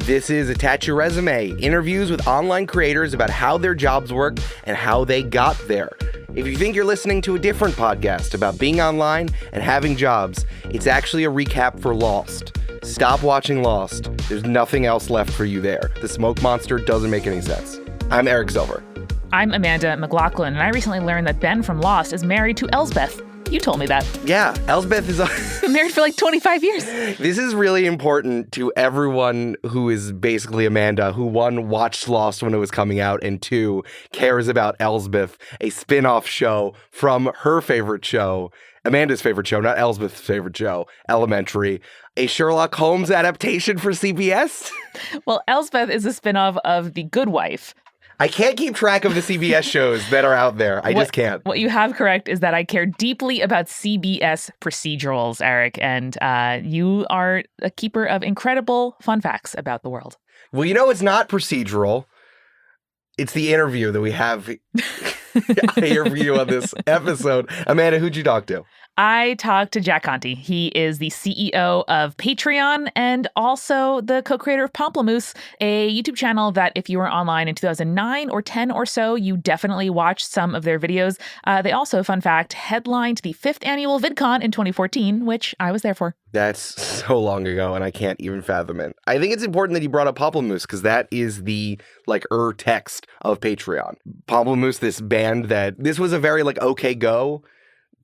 This is Attach Your Resume, interviews with online creators about how their jobs work and how they got there. If you think you're listening to a different podcast about being online and having jobs, it's actually a recap for Lost. Stop watching Lost. There's nothing else left for you there. The smoke monster doesn't make any sense. I'm Eric Silver. I'm Amanda McLoughlin, and I recently learned that Ben from Lost is married to Elsbeth. You told me that. Yeah, Elsbeth is been married for like 25 years. This is really important to everyone who is basically Amanda, who one, watched Lost when it was coming out, and two, cares about Elsbeth, a spin-off show from her favorite show, Amanda's favorite show, not Elsbeth's favorite show, Elementary, a Sherlock Holmes adaptation for CBS. Well, Elsbeth is a spin-off of The Good Wife. I can't keep track of the CBS shows that are out there. I just can't. What you have correct is that I care deeply about CBS procedurals, Eric, and you are a keeper of incredible fun facts about the world. Well, you know, it's not procedural. It's the interview that we have here for you on this episode. Amanda, who'd you talk to? I talked to Jack Conte. He is the CEO of Patreon and also the co-creator of Pomplamoose, a YouTube channel that if you were online in 2009 or 10 or so, you definitely watched some of their videos. They also, fun fact, headlined the 5th annual VidCon in 2014, which I was there for. That's so long ago, and I can't even fathom it. I think it's important that you brought up Pomplamoose, because that is the, text of Patreon. Pomplamoose, this band this was a very, OK Go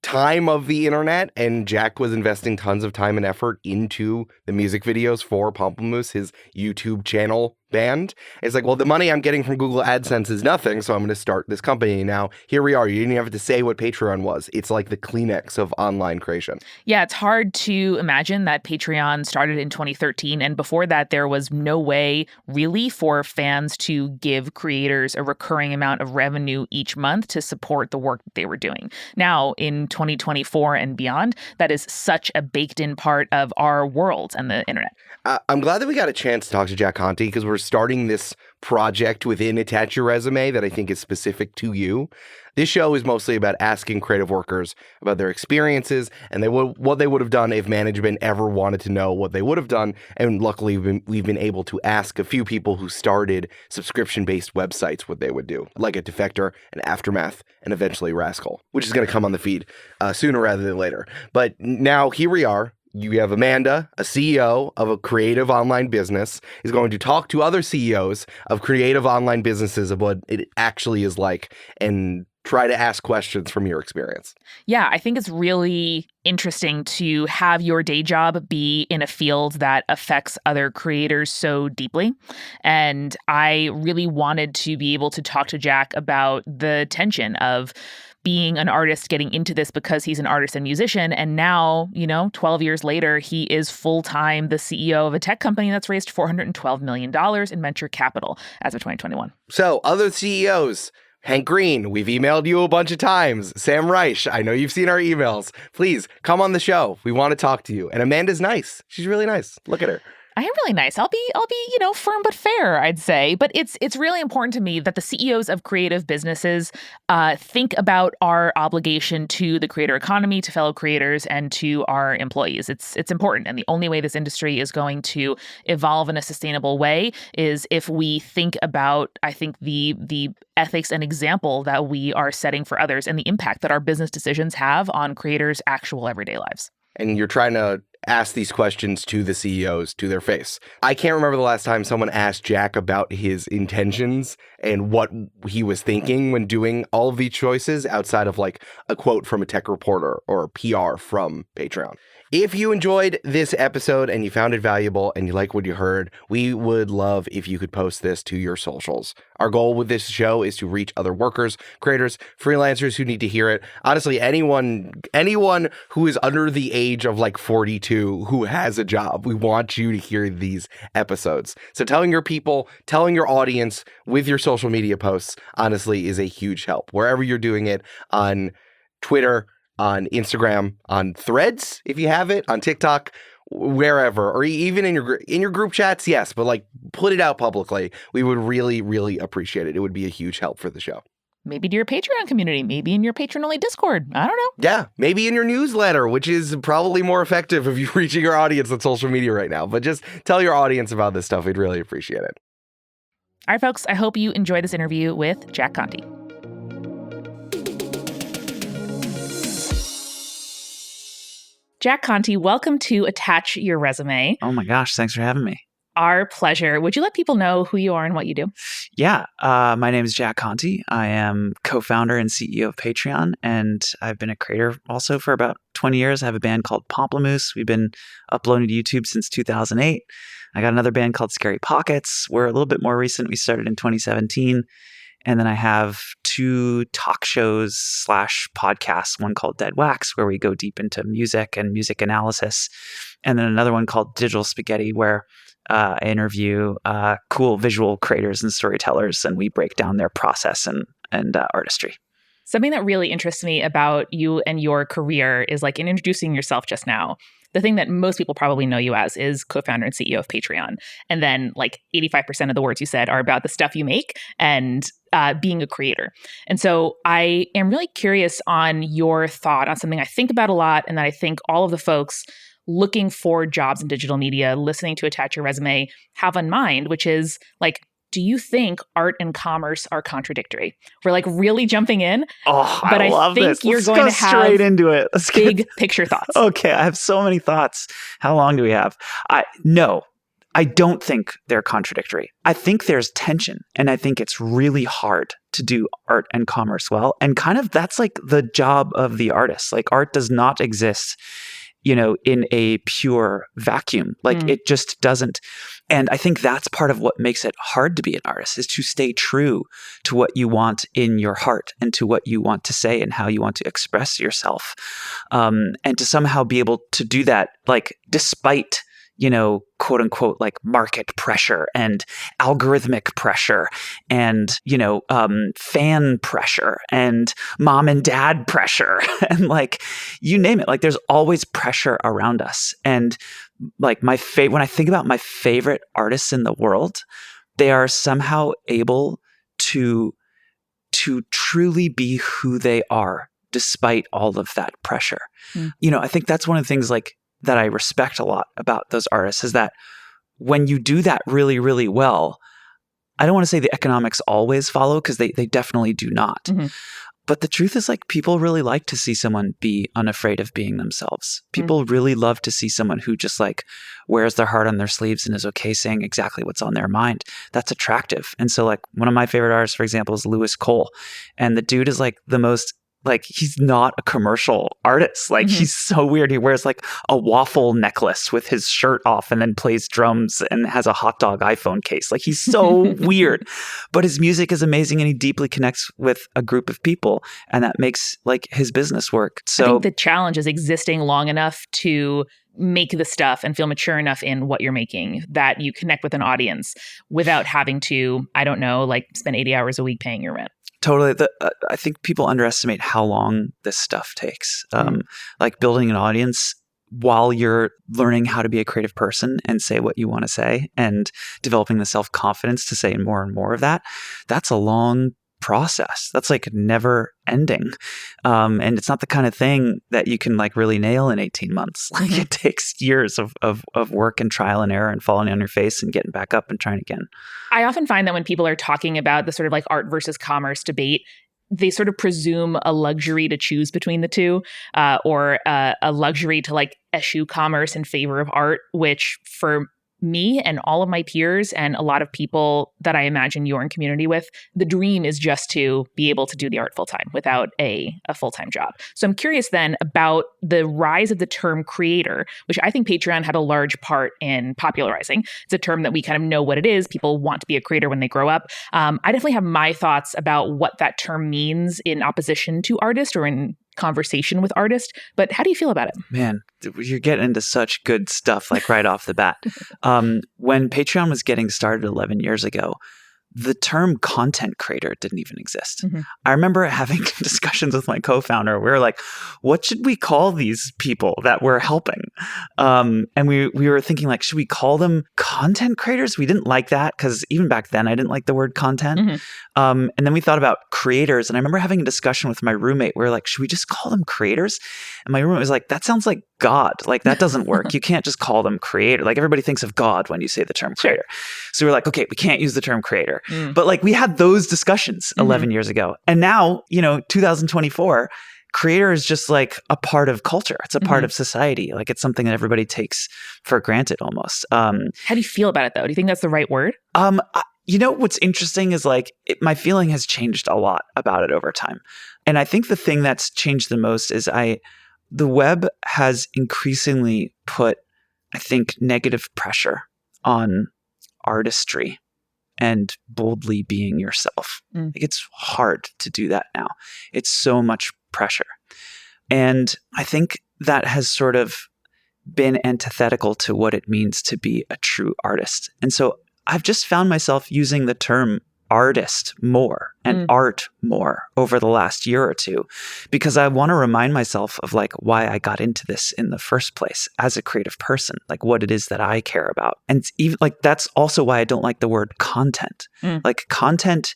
time of the internet, and Jack was investing tons of time and effort into the music videos for Pomplamoose, his YouTube channel band. It's like, well, the money I'm getting from Google AdSense is nothing, so I'm going to start this company. Now, here we are. You didn't even have to say what Patreon was. It's like the Kleenex of online creation. Yeah, it's hard to imagine that Patreon started in 2013, and before that, there was no way really for fans to give creators a recurring amount of revenue each month to support the work that they were doing. Now, in 2024 and beyond, that is such a baked-in part of our world and the internet. I'm glad that we got a chance to talk to Jack Conte, because we're starting this project within Attach Your Resume that I think is specific to you. This show is mostly about asking creative workers about their experiences and what they would have done if management ever wanted to know what they would have done. And luckily, we've been able to ask a few people who started subscription-based websites what they would do, like a Defector, an Aftermath, and eventually Rascal, which is going to come on the feed sooner rather than later. But now here we are. You have Amanda, a CEO of a creative online business, is going to talk to other CEOs of creative online businesses of what it actually is like and try to ask questions from your experience. Yeah, I think it's really interesting to have your day job be in a field that affects other creators so deeply. And I really wanted to be able to talk to Jack about the tension of being an artist, getting into this because he's an artist and musician. And now, 12 years later, he is full-time the CEO of a tech company that's raised $412 million in venture capital as of 2021. So other CEOs, Hank Green, we've emailed you a bunch of times. Sam Reich, I know you've seen our emails. Please come on the show. We want to talk to you. And Amanda's nice. She's really nice. Look at her. I am really nice. I'll be, firm but fair, I'd say. But it's really important to me that the CEOs of creative businesses think about our obligation to the creator economy, to fellow creators, and to our employees. It's important. And the only way this industry is going to evolve in a sustainable way is if we think about, I think, the ethics and example that we are setting for others and the impact that our business decisions have on creators' actual everyday lives. And you're trying to ask these questions to the CEOs, to their face. I can't remember the last time someone asked Jack about his intentions and what he was thinking when doing all of these choices outside of a quote from a tech reporter or PR from Patreon. If you enjoyed this episode and you found it valuable and you like what you heard, we would love if you could post this to your socials. Our goal with this show is to reach other workers, creators, freelancers who need to hear it. Honestly, anyone who is under the age of 42 who has a job, we want you to hear these episodes. So telling your people, telling your audience with your social media posts, honestly, is a huge help. Wherever you're doing it, on Twitter, on Instagram, on Threads, if you have it, on TikTok, wherever, or even in your group chats, yes, but put it out publicly. We would really, really appreciate it. It would be a huge help for the show. maybe to your Patreon community, maybe in your patron-only Discord. I don't know. Yeah, maybe in your newsletter, which is probably more effective if you're reaching your audience on social media right now. But just tell your audience about this stuff. We'd really appreciate it. All right, folks, I hope you enjoyed this interview with Jack Conte. Jack Conte, welcome to Attach Your Résumé. Oh my gosh, thanks for having me. Our pleasure. Would you let people know who you are and what you do? Yeah, my name is Jack Conte. I am co-founder and CEO of Patreon, and I've been a creator also for about 20 years. I have a band called Pomplamoose. We've been uploading to YouTube since 2008. I got another band called Scary Pockets. We're a little bit more recent. We started in 2017. And then I have 2 talk shows / podcasts, one called Dead Wax, where we go deep into music and music analysis. And then another one called Digital Spaghetti, where I interview cool visual creators and storytellers, and we break down their process and artistry. Something that really interests me about you and your career is, like, in introducing yourself just now, the thing that most people probably know you as is co-founder and CEO of Patreon. And then like 85% of the words you said are about the stuff you make and being a creator. And so I am really curious on your thought on something I think about a lot, and that I think all of the folks looking for jobs in digital media, listening to Attach Your Résumé, have in mind, which is like, do you think art and commerce are contradictory? We're like really jumping in, but I love think this. you're Let's going go to have straight into it. Let's big picture thoughts. Okay, I have so many thoughts. How long do we have? No, I don't think they're contradictory. I think there's tension, and I think it's really hard to do art and commerce well. And kind of that's like the job of the artist. Like, art does not exist, in a pure vacuum. Like it just doesn't. And I think that's part of what makes it hard to be an artist, is to stay true to what you want in your heart and to what you want to say and how you want to express yourself. And to somehow be able to do that, like, despite, quote unquote, like market pressure and algorithmic pressure and, fan pressure and mom and dad pressure and like, you name it, like there's always pressure around us. And like when I think about my favorite artists in the world, they are somehow able to truly be who they are despite all of that pressure. I think that's one of the things like that I respect a lot about those artists, is that when you do that really, really well, I don't want to say the economics always follow, because they definitely do not. Mm-hmm. But the truth is, like, people really like to see someone be unafraid of being themselves. People really love to see someone who just like wears their heart on their sleeves and is okay saying exactly what's on their mind. That's attractive. And so like one of my favorite artists, for example, is Lewis Cole. And the dude is like the most, like, he's not a commercial artist. Like, he's so weird. He wears like a waffle necklace with his shirt off and then plays drums and has a hot dog iPhone case. Like, he's so weird, but his music is amazing and he deeply connects with a group of people, and that makes like his business work. So I think the challenge is existing long enough to make the stuff and feel mature enough in what you're making that you connect with an audience without having to, I don't know, like spend 80 hours a week paying your rent. Totally. I think people underestimate how long this stuff takes. Like building an audience while you're learning how to be a creative person and say what you want to say and developing the self-confidence to say more and more of that. That's a long process. That's like never ending. And it's not the kind of thing that you can like really nail in 18 months. Like it takes years of work and trial and error and falling on your face and getting back up and trying again. I often find that when people are talking about the sort of like art versus commerce debate, they sort of presume a luxury to choose between the two, or a luxury to like eschew commerce in favor of art, which for me and all of my peers and a lot of people that I imagine you're in community with, the dream is just to be able to do the art full time without a full-time job. So I'm curious then about the rise of the term creator, which I think Patreon had a large part in popularizing. It's a term that we kind of know what it is. People want to be a creator when they grow up. I definitely have my thoughts about what that term means in opposition to artist or in conversation with artists, but how do you feel about it? Man, you're getting into such good stuff like right off the bat. When Patreon was getting started 11 years ago, the term content creator didn't even exist. I remember having discussions with my co-founder. We were like, what should we call these people that we're helping? And we were thinking like, should we call them content creators? We didn't like that because even back then I didn't like the word content. And then we thought about creators. And I remember having a discussion with my roommate. We were like, should we just call them creators? And my roommate was like, that sounds like God. Like that doesn't work. You can't just call them creator. Like everybody thinks of God when you say the term creator. So we were like, okay, we can't use the term creator. But like we had those discussions 11 years ago. And now, 2024, creator is just like a part of culture. It's a part of society. Like it's something that everybody takes for granted almost. How do you feel about it though? Do you think that's the right word? What's interesting is like my feeling has changed a lot about it over time. And I think the thing that's changed the most is the web has increasingly put, I think, negative pressure on artistry and boldly being yourself. Like it's hard to do that now. It's so much pressure. And I think that has sort of been antithetical to what it means to be a true artist. And so I've just found myself using the term artist more and art more over the last year or two, because I want to remind myself of like why I got into this in the first place as a creative person, like what it is that I care about. And it's even like, that's also why I don't like the word content. Like content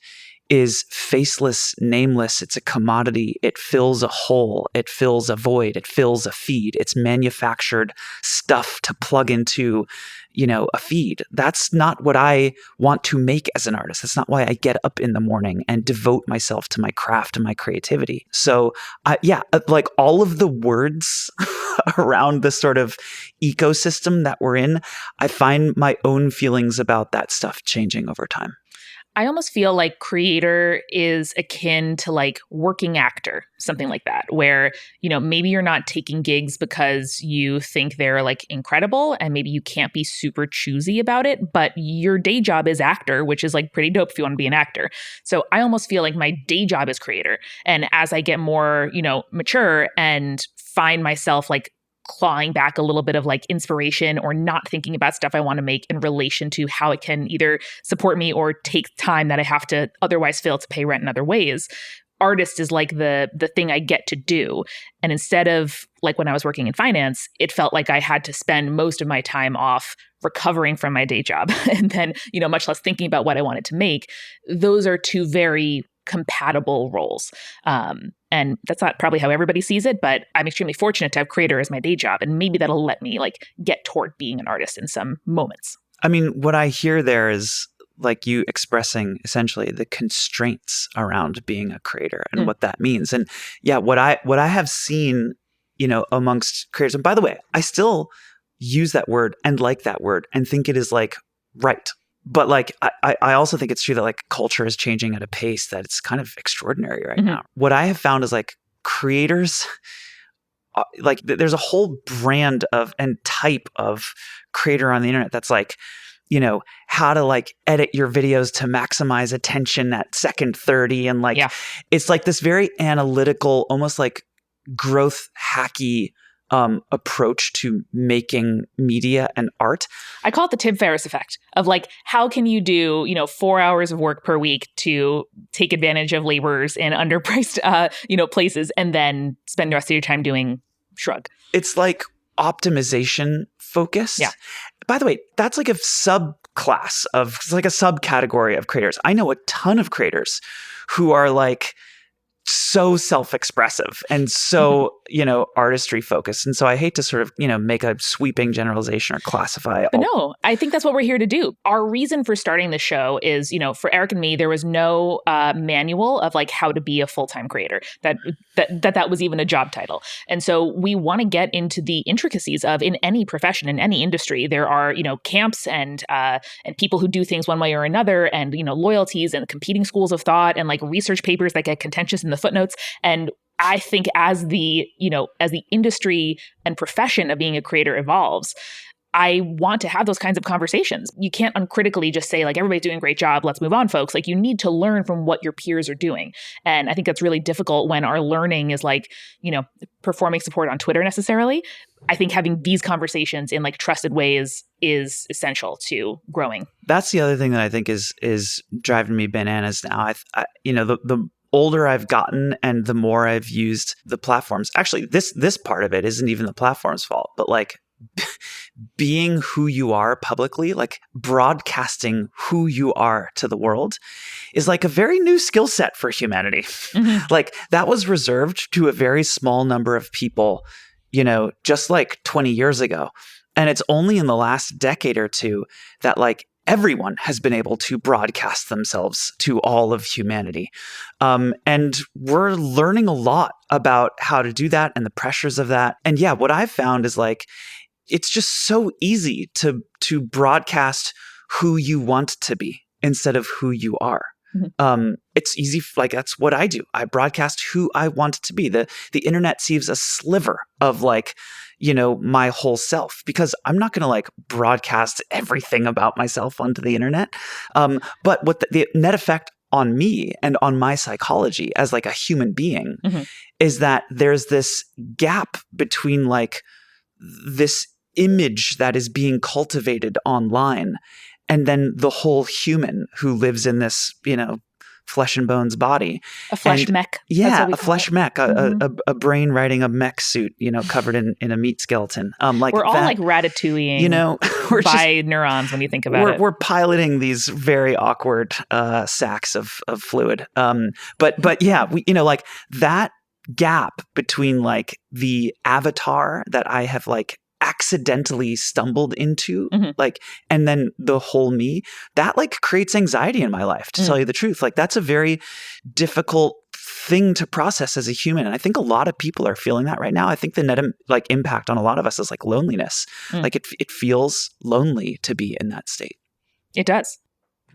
is faceless, nameless. It's a commodity. It fills a hole. It fills a void. It fills a feed. It's manufactured stuff to plug into, a feed. That's not what I want to make as an artist. That's not why I get up in the morning and devote myself to my craft and my creativity. So like all of the words around the sort of ecosystem that we're in, I find my own feelings about that stuff changing over time. I almost feel like creator is akin to like working actor, something like that, where, maybe you're not taking gigs because you think they're like incredible and maybe you can't be super choosy about it, but your day job is actor, which is like pretty dope if you want to be an actor. So I almost feel like my day job is creator. And as I get more, mature and find myself like clawing back a little bit of like inspiration or not thinking about stuff I want to make in relation to how it can either support me or take time that I have to otherwise fail to pay rent in other ways. Artist is like the thing I get to do. And instead of like when I was working in finance, it felt like I had to spend most of my time off recovering from my day job and then, much less thinking about what I wanted to make. Those are two very compatible roles. And that's not probably how everybody sees it, but I'm extremely fortunate to have creator as my day job. And maybe that'll let me like get toward being an artist in some moments. I mean, what I hear there is like you expressing essentially the constraints around being a creator and what that means. And yeah, what I have seen, amongst creators, and by the way, I still use that word and like that word and think it is like right. But like, I also think it's true that like culture is changing at a pace that it's kind of extraordinary right now. What I have found is like creators, like there's a whole brand of and type of creator on the internet that's like, how to like edit your videos to maximize attention at second 30. And like, it's like this very analytical, almost like growth hacky approach to making media and art. I call it the Tim Ferriss effect of like, how can you do, 4 hours of work per week to take advantage of laborers in underpriced, places and then spend the rest of your time doing shrug. It's like optimization focus. Yeah. By the way, that's like a subclass of, it's like a subcategory of creators. I know a ton of creators who are like, so self-expressive and so, artistry focused. And so I hate to sort of, make a sweeping generalization or classify. But no, I think that's what we're here to do. Our reason for starting the show is, for Eric and me, there was no manual of like how to be a full-time creator, that was even a job title. And so we want to get into the intricacies of in any profession, in any industry, there are, camps and people who do things one way or another and, loyalties and competing schools of thought and like research papers that get contentious in the footnotes. And I think as the industry and profession of being a creator evolves, I want to have those kinds of conversations. You can't uncritically just say like, everybody's doing a great job, let's move on, folks. Like you need to learn from what your peers are doing. And I think that's really difficult when our learning is like, performing support on Twitter necessarily. I think having these conversations in like trusted ways is essential to growing. That's the other thing that I think is driving me bananas now. The older I've gotten and the more I've used the platforms. Actually, this part of it isn't even the platform's fault, but like being who you are publicly, like broadcasting who you are to the world is like a very new skill set for humanity. Mm-hmm. Like that was reserved to a very small number of people, just like 20 years ago. And it's only in the last decade or two that like everyone has been able to broadcast themselves to all of humanity. And we're learning a lot about how to do that and the pressures of that. And yeah, what I've found is like, it's just so easy to broadcast who you want to be instead of who you are. Mm-hmm. It's easy. Like that's what I do. I broadcast who I want to be. The internet sees a sliver of like, my whole self, because I'm not going to like broadcast everything about myself onto the internet. But what the net effect on me and on my psychology as like a human being mm-hmm. is that there's this gap between like this image that is being cultivated online and then the whole human who lives in this, flesh and bones body. A flesh mech. Yeah, a flesh mech, a brain riding a mech suit, covered in a meat skeleton. We're all like ratatouilleing we're by neurons when you think about it. We're piloting these very awkward sacks of fluid. But yeah, we like that gap between like the avatar that I have like accidentally stumbled into, mm-hmm. like, and then the whole me, that like creates anxiety in my life, to tell you the truth. Like that's a very difficult thing to process as a human. And I think a lot of people are feeling that right now. I think the net like impact on a lot of us is like loneliness. Like it feels lonely to be in that state. It does.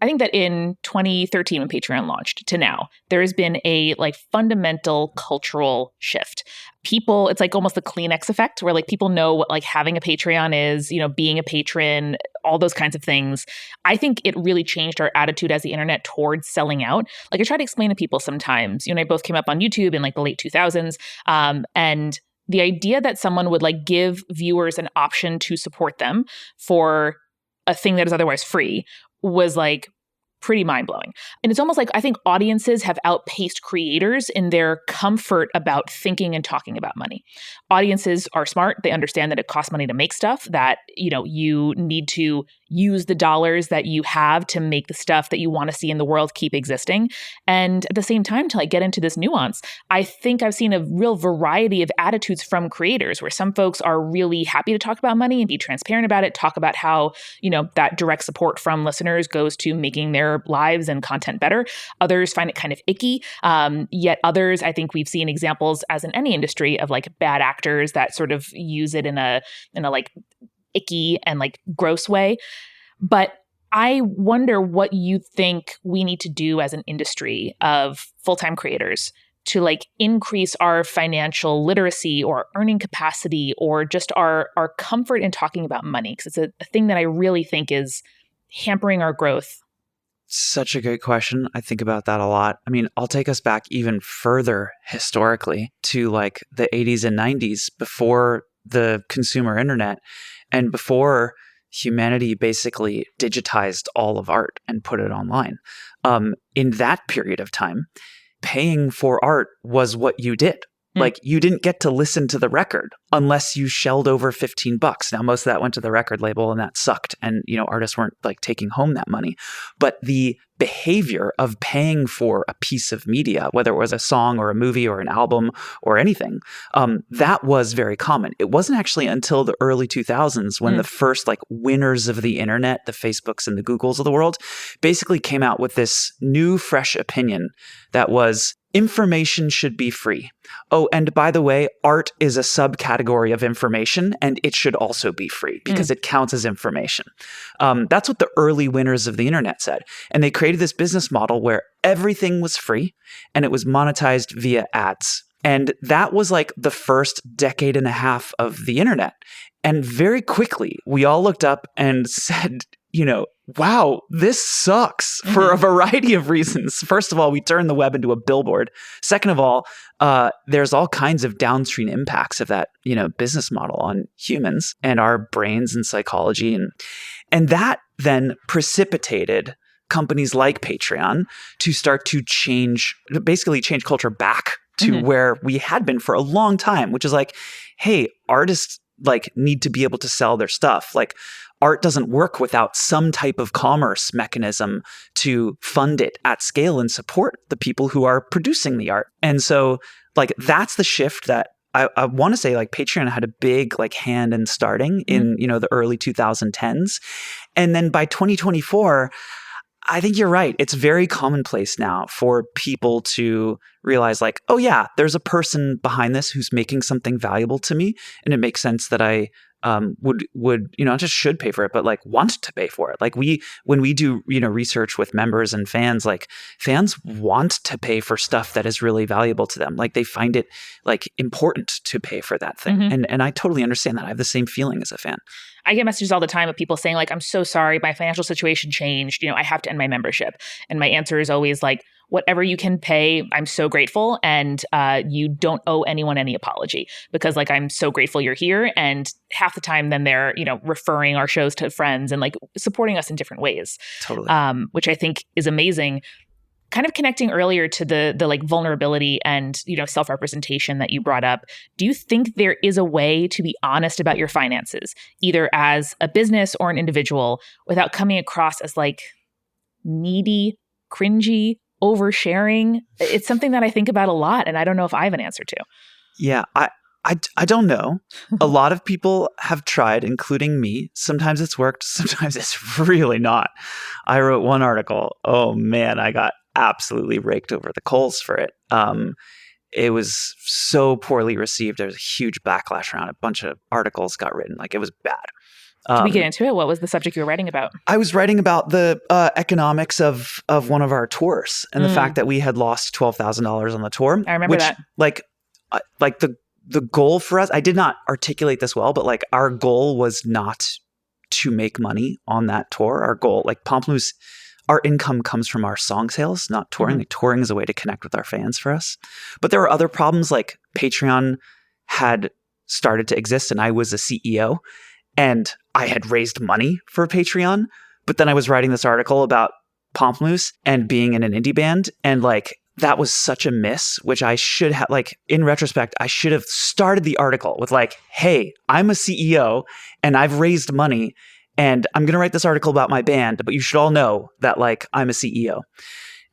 I think that in 2013 when Patreon launched to now, there has been a like fundamental cultural shift. People, it's like almost the Kleenex effect where like people know what like having a Patreon is, being a patron, all those kinds of things. I think it really changed our attitude as the internet towards selling out. Like I try to explain to people sometimes, you and I both came up on YouTube in like the late 2000s. And the idea that someone would like give viewers an option to support them for a thing that is otherwise free was like pretty mind-blowing. And it's almost like I think audiences have outpaced creators in their comfort about thinking and talking about money. Audiences are smart. They understand that it costs money to make stuff, that, you need to use the dollars that you have to make the stuff that you want to see in the world keep existing. And at the same time, to like get into this nuance, I think I've seen a real variety of attitudes from creators where some folks are really happy to talk about money and be transparent about it, talk about how, that direct support from listeners goes to making their lives and content better. Others find it kind of icky. Yet others, I think we've seen examples, as in any industry, of like bad actors that sort of use it in a like icky and like gross way. But I wonder what you think we need to do as an industry of full-time creators to like increase our financial literacy or earning capacity or just our comfort in talking about money. Because it's a thing that I really think is hampering our growth. Such a great question. I think about that a lot. I mean, I'll take us back even further historically to like the 80s and 90s before the consumer internet and before humanity basically digitized all of art and put it online. In that period of time, paying for art was what you did. Like you didn't get to listen to the record unless you shelled over $15. Now, most of that went to the record label and that sucked. And, artists weren't like taking home that money. But the behavior of paying for a piece of media, whether it was a song or a movie or an album or anything, that was very common. It wasn't actually until the early 2000s when the first like winners of the internet, the Facebooks and the Googles of the world, basically came out with this new, fresh opinion that was information should be free. Oh, and by the way, art is a subcategory of information and it should also be free because it counts as information. That's what the early winners of the internet said. And they created this business model where everything was free and it was monetized via ads. And that was like the first decade and a half of the internet. And very quickly, we all looked up and said, wow, this sucks for a variety of reasons. First of all, we turned the web into a billboard. Second of all, there's all kinds of downstream impacts of that, business model on humans and our brains and psychology. And that then precipitated companies like Patreon to start to basically change culture back to where we had been for a long time, which is like, hey, artists need to be able to sell their stuff. Art doesn't work without some type of commerce mechanism to fund it at scale and support the people who are producing the art. And so that's the shift that I want to say Patreon had a big hand in starting in, the early 2010s. And then by 2024, I think you're right. It's very commonplace now for people to realize oh yeah, there's a person behind this who's making something valuable to me. And it makes sense that I would not just should pay for it, but want to pay for it. When we do research with members and fans, fans want to pay for stuff that is really valuable to them. They find it important to pay for that thing. And I totally understand that. I have the same feeling as a fan. I get messages all the time of people saying I'm so sorry, my financial situation changed. I have to end my membership. And my answer is always whatever you can pay, I'm so grateful. And you don't owe anyone any apology because I'm so grateful you're here. And half the time then they're, referring our shows to friends and supporting us in different ways. Totally. Which I think is amazing. Kind of connecting earlier to the vulnerability and, self-representation that you brought up. Do you think there is a way to be honest about your finances, either as a business or an individual, without coming across as needy, cringy, oversharing? It's something that I think about a lot, and I don't know if I have an answer to. Yeah, I don't know. A lot of people have tried, including me. Sometimes it's worked. Sometimes it's really not. I wrote one article. Oh man, I got absolutely raked over the coals for it. It was so poorly received. There was a huge backlash around it. A bunch of articles got written. It was bad. Can we get into it? What was the subject you were writing about? I was writing about the economics of one of our tours and the fact that we had lost $12,000 on the tour. I remember that. The goal for us, I did not articulate this well, but our goal was not to make money on that tour. Our goal, Pamplemousse, our income comes from our song sales, not touring. Touring is a way to connect with our fans for us. But there were other problems, Patreon had started to exist and I was a CEO and I had raised money for Patreon. But then I was writing this article about Pamplemousse and being in an indie band. And that was such a miss, which I should have, in retrospect, I should have started the article with hey, I'm a CEO and I've raised money and I'm going to write this article about my band, but you should all know that I'm a CEO.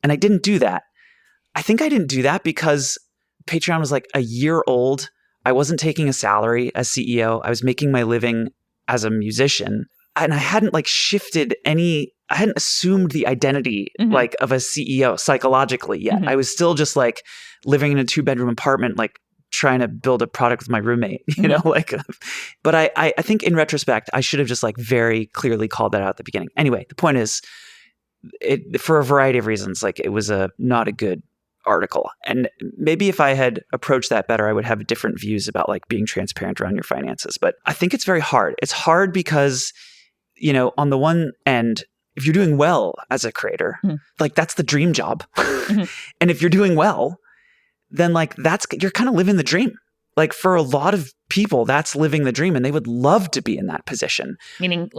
And I didn't do that. I think I didn't do that because Patreon was a year old. I wasn't taking a salary as CEO. I was making my living as a musician. And I hadn't I hadn't assumed the identity of a CEO psychologically yet. I was still just living in a 2-bedroom apartment, trying to build a product with my roommate, but I think in retrospect, I should have just very clearly called that out at the beginning. Anyway, the point is for a variety of reasons, it was not a good article. And maybe if I had approached that better, I would have different views about being transparent around your finances. But I think it's very hard. It's hard because, on the one end, if you're doing well as a creator, that's the dream job. And if you're doing well, then you're kind of living the dream. For a lot of people, that's living the dream and they would love to be in that position. Meaning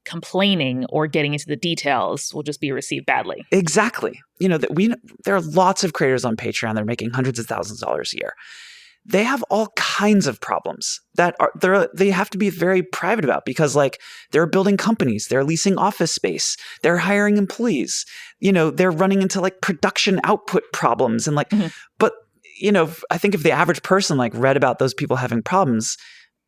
complaining or getting into the details will just be received badly. Exactly. There are lots of creators on Patreon that are making hundreds of thousands of dollars a year. They have all kinds of problems that they have to be very private about because they're building companies, they're leasing office space, they're hiring employees, they're running into production output problems and but I think if the average person read about those people having problems,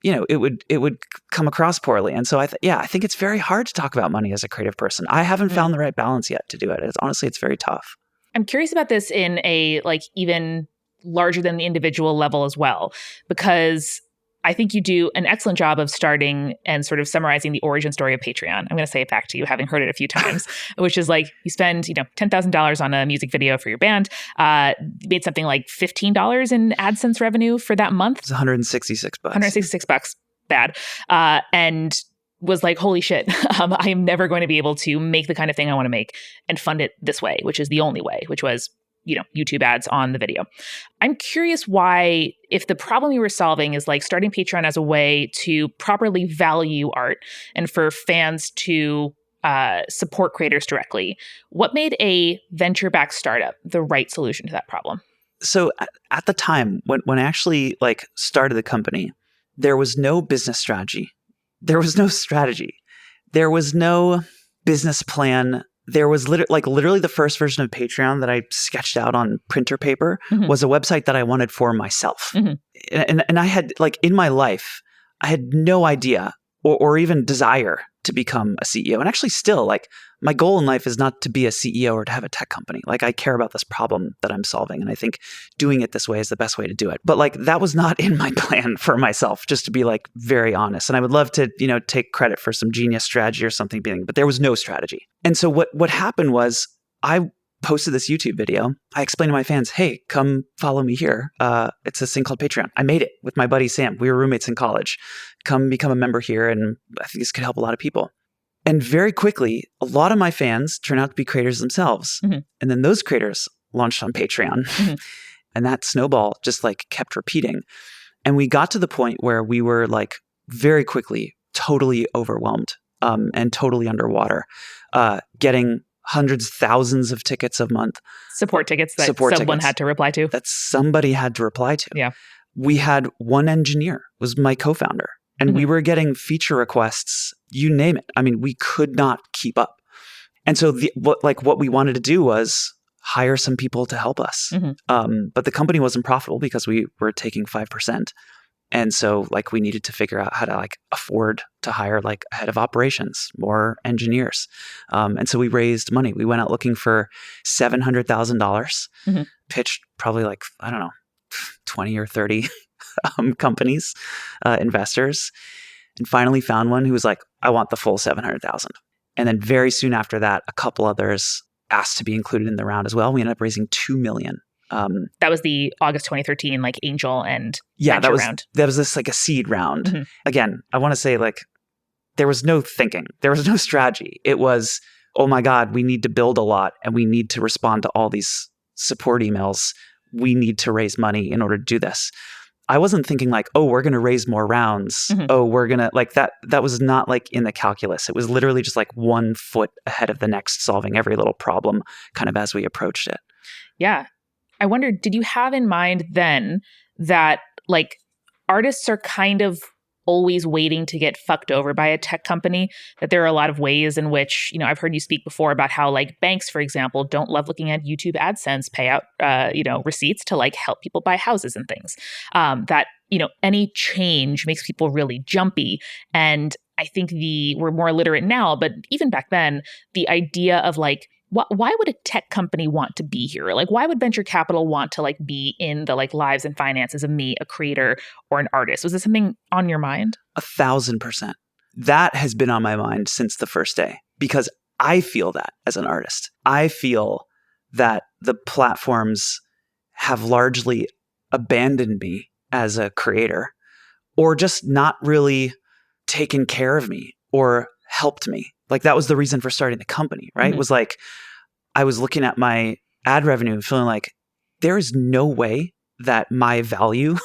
it would come across poorly. And so I think it's very hard to talk about money as a creative person. I haven't found the right balance yet to do it. It's very tough. I'm curious about this in a even larger than the individual level as well, because I think you do an excellent job of starting and sort of summarizing the origin story of Patreon. I'm going to say it back to you, having heard it a few times, which is you spend, $10,000 on a music video for your band, made something like $15 in AdSense revenue for that month. It's $166. $166. bad. And was like, holy shit, I am never going to be able to make the kind of thing I want to make and fund it this way, which is the only way, which was, YouTube ads on the video. I'm curious why, if the problem you were solving is like starting Patreon as a way to properly value art and for fans to support creators directly, what made a venture-backed startup the right solution to that problem? So at the time, when I actually started the company, there was no business strategy. There was no strategy. There was no business plan. There was literally the first version of Patreon that I sketched out on printer paper was a website that I wanted for myself. And I had in my life, I had no idea or even desire to become a CEO. And actually still my goal in life is not to be a CEO or to have a tech company. I care about this problem that I'm solving. And I think doing it this way is the best way to do it. But that was not in my plan for myself, just to be very honest. And I would love to, take credit for some genius strategy or something but there was no strategy. And so what happened was I posted this YouTube video. I explained to my fans, hey, come follow me here. It's this thing called Patreon. I made it with my buddy Sam. We were roommates in college. Come become a member here. And I think this could help a lot of people. And very quickly, a lot of my fans turned out to be creators themselves. And then those creators launched on Patreon. And that snowball just kept repeating. And we got to the point where we were very quickly totally overwhelmed and totally underwater, getting hundreds, thousands of tickets a month. Support tickets that someone had to reply to. That somebody had to reply to. Yeah. We had one engineer, was my co-founder. And we were getting feature requests, you name it. I mean, we could not keep up. And so what we wanted to do was hire some people to help us. But the company wasn't profitable because we were taking 5%. And so we needed to figure out how to afford to hire a head of operations, more engineers. And so we raised money. We went out looking for $700,000, pitched probably 20 or 30 companies, investors, and finally found one who was I want the full 700,000. And then very soon after that, a couple others asked to be included in the round as well. We ended up raising $2 million. That was the August 2013 angel and venture round. That was this a seed round. Again, I want to say there was no thinking. There was no strategy. It was, oh my God, we need to build a lot and we need to respond to all these support emails. We need to raise money in order to do this. I wasn't thinking oh, we're going to raise more rounds. Oh, we're going to that was not in the calculus. It was literally just 1 foot ahead of the next, solving every little problem kind of as we approached it. Yeah. I wonder, did you have in mind then that artists are kind of always waiting to get fucked over by a tech company? That there are a lot of ways in which, I've heard you speak before about how banks, for example, don't love looking at YouTube AdSense payout, receipts to help people buy houses and things. That, any change makes people really jumpy. And I think we're more literate now, but even back then, the idea of why would a tech company want to be here? Why would venture capital want to be in the lives and finances of me, a creator or an artist? Was this something on your mind? 1,000%. That has been on my mind since the first day, because I feel that as an artist. I feel that the platforms have largely abandoned me as a creator, or just not really taken care of me or helped me. That was the reason for starting the company, right? It was I was looking at my ad revenue and feeling there is no way that my value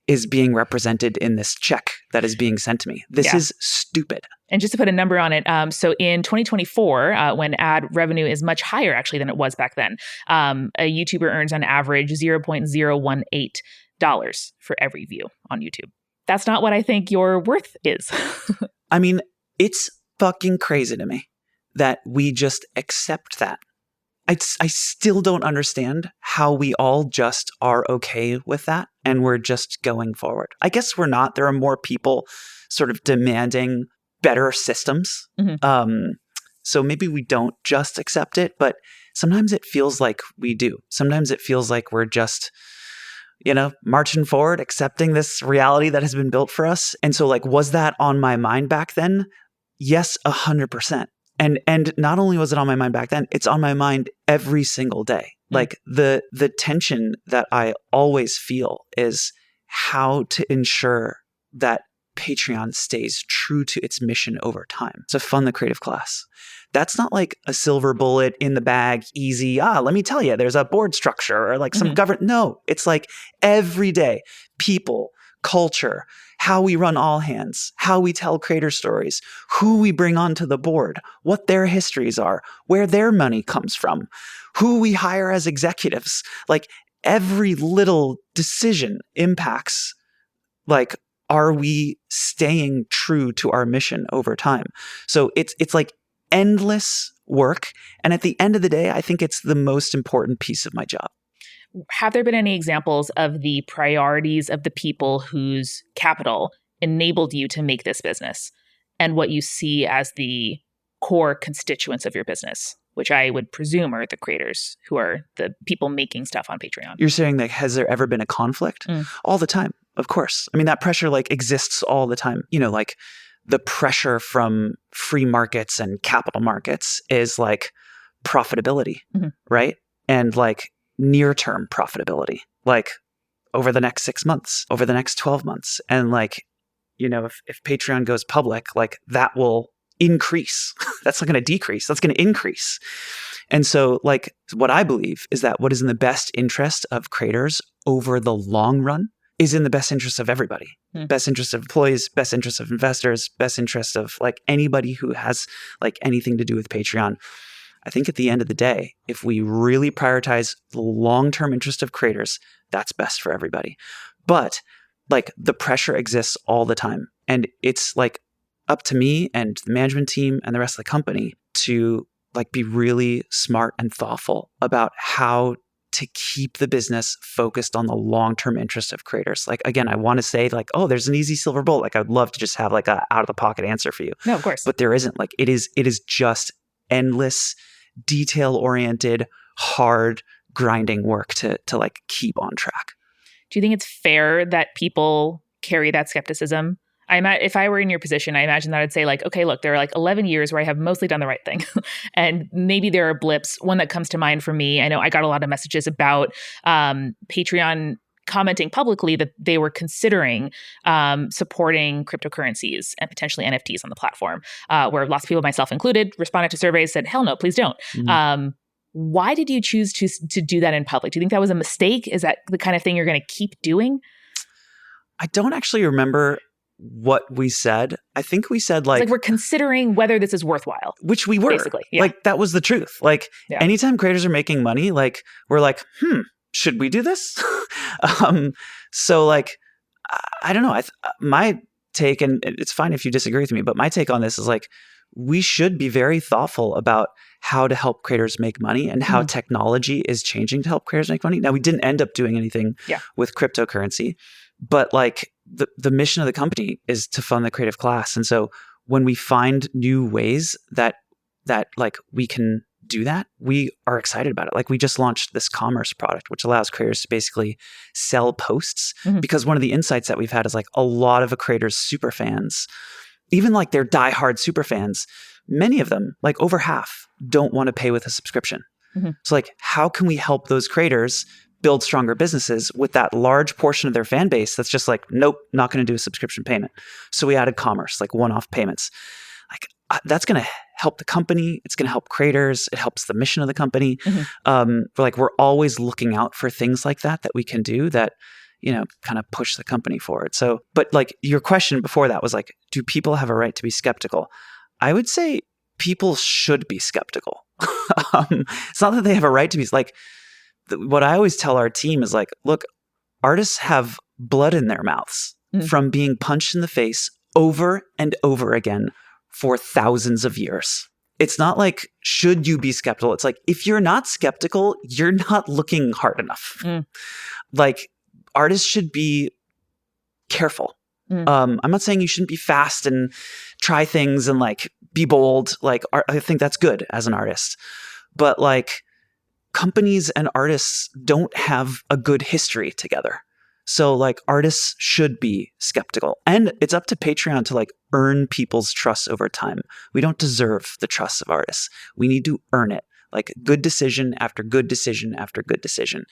is being represented in this check that is being sent to me. This is stupid. And just to put a number on it, so in 2024, when ad revenue is much higher actually than it was back then, a YouTuber earns on average $0.018 for every view on YouTube. That's not what I think your worth is. I mean, it's fucking crazy to me that we just accept that. I still don't understand how we all just are okay with that and we're just going forward. I guess we're not. There are more people sort of demanding better systems. So maybe we don't just accept it, but sometimes it feels like we do. Sometimes it feels like we're just, marching forward, accepting this reality that has been built for us. And so was that on my mind back then? Yes, 100%. And not only was it on my mind back then, it's on my mind every single day. The tension that I always feel is how to ensure that Patreon stays true to its mission over time. To fund the creative class. That's not like a silver bullet in the bag, easy. Let me tell you, there's a board structure or like some government. No, it's like every day, people, culture, how we run all hands, how we tell creator stories, who we bring onto the board, what their histories are, where their money comes from, who we hire as executives. Like every little decision impacts, like, are we staying true to our mission over time? So it's like endless work. And at the end of the day, I think it's the most important piece of my job. Have there been any examples of the priorities of the people whose capital enabled you to make this business and what you see as the core constituents of your business, which I would presume are the creators who are the people making stuff on Patreon? You're saying like, has there ever been a conflict? All the time, of course. I mean, that pressure like exists all the time. You know, like the pressure from free markets and capital markets is like profitability, right? And like near-term profitability, like over the next 6 months, over the next 12 months. And like, you know, if Patreon goes public, like that will increase. That's not going to decrease. That's going to increase. And so like what I believe is that what is in the best interest of creators over the long run is in the best interest of everybody. Best interest of employees, best interest of investors, best interest of like anybody who has like anything to do with Patreon. I think at the end of the day, if we really prioritize the long-term interest of creators, that's best for everybody. But like the pressure exists all the time. And it's like up to me and the management team and the rest of the company to like be really smart and thoughtful about how to keep the business focused on the long-term interest of creators. Like, again, I want to say like, oh, there's an easy silver bullet. Like I'd love to just have like a out-of-the-pocket answer for you. No, of course. But there isn't. Like it is just endless, detail-oriented, hard, grinding work to like keep on track. Do you think it's fair that people carry that skepticism? If I were in your position, I imagine that I'd say like, okay, look, there are like 11 years where I have mostly done the right thing. And maybe there are blips. One that comes to mind for me, I know I got a lot of messages about Patreon commenting publicly that they were considering supporting cryptocurrencies and potentially NFTs on the platform, where lots of people, myself included, responded to surveys, said, hell no, please don't. Why did you choose to do that in public? Do you think that was a mistake? Is that the kind of thing you're going to keep doing? I don't actually remember what we said. I think we said like we're considering whether this is worthwhile. Which we were. Basically, yeah. Like that was the truth. Like anytime creators are making money, like we're like, should we do this? So like, I don't know. My take, and it's fine if you disagree with me, but my take on this is like, we should be very thoughtful about how to help creators make money and how technology is changing to help creators make money. Now, we didn't end up doing anything with cryptocurrency, but like the mission of the company is to fund the creative class. And so when we find new ways that like we can do that, we are excited about it. Like we just launched this commerce product, which allows creators to basically sell posts, because one of the insights that we've had is like a lot of a creator's super fans, even like their diehard super fans, many of them, like over half, don't want to pay with a subscription. So like, how can we help those creators build stronger businesses with that large portion of their fan base that's just like, nope, not going to do a subscription payment? So we added commerce, like one-off payments. Like that's going to help the company. It's going to help creators. It helps the mission of the company. We're always looking out for things like that we can do that, you know, kind of push the company forward. So, but like your question before that was like, do people have a right to be skeptical? I would say people should be skeptical. It's not that they have a right to be. Like what I always tell our team is like, look, artists have blood in their mouths from being punched in the face over and over again for thousands of years. It's not like, should you be skeptical? It's like, if you're not skeptical, you're not looking hard enough. Like artists should be careful. I'm not saying you shouldn't be fast and try things and like be bold. Like I think that's good as an artist, but like companies and artists don't have a good history together. So like artists should be skeptical, and it's up to Patreon to like earn people's trust over time. We don't deserve the trust of artists. We need to earn it. Like good decision after good decision after good decision.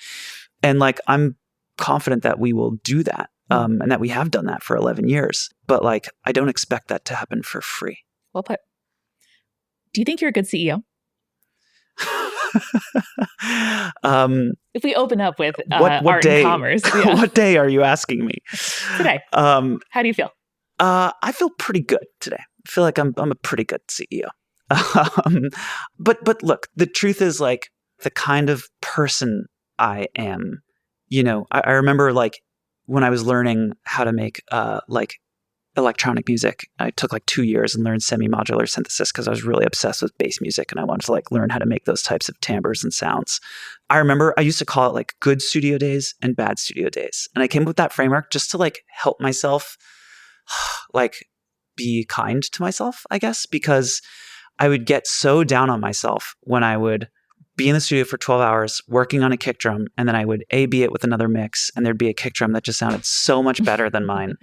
And like, I'm confident that we will do that. and that we have done that for 11 years. But like, I don't expect that to happen for free. Well put. Do you think you're a good CEO? If we open up with what art day, and commerce. Yeah. What day are you asking me? Today. How do you feel? I feel pretty good today. I feel like I'm a pretty good CEO. But look, the truth is, like, the kind of person I am, I remember, like, when I was learning how to make like electronic music, I took like 2 years and learned semi-modular synthesis because I was really obsessed with bass music and I wanted to like learn how to make those types of timbres and sounds. I remember I used to call it like good studio days and bad studio days. And I came up with that framework just to like help myself like be kind to myself, I guess, because I would get so down on myself when I would be in the studio for 12 hours working on a kick drum, and then I would A-B it with another mix, and there'd be a kick drum that just sounded so much better than mine.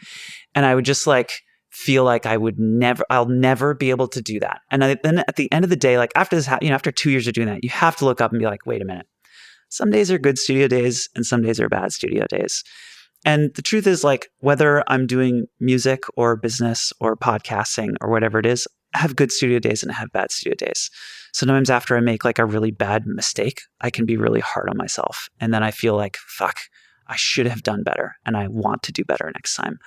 And I would just like feel like I'll never be able to do that. And then at the end of the day, like after this, after 2 years of doing that, you have to look up and be like, wait a minute. Some days are good studio days and some days are bad studio days. And the truth is, like, whether I'm doing music or business or podcasting or whatever it is, I have good studio days and I have bad studio days. Sometimes after I make like a really bad mistake, I can be really hard on myself. And then I feel like, fuck, I should have done better and I want to do better next time.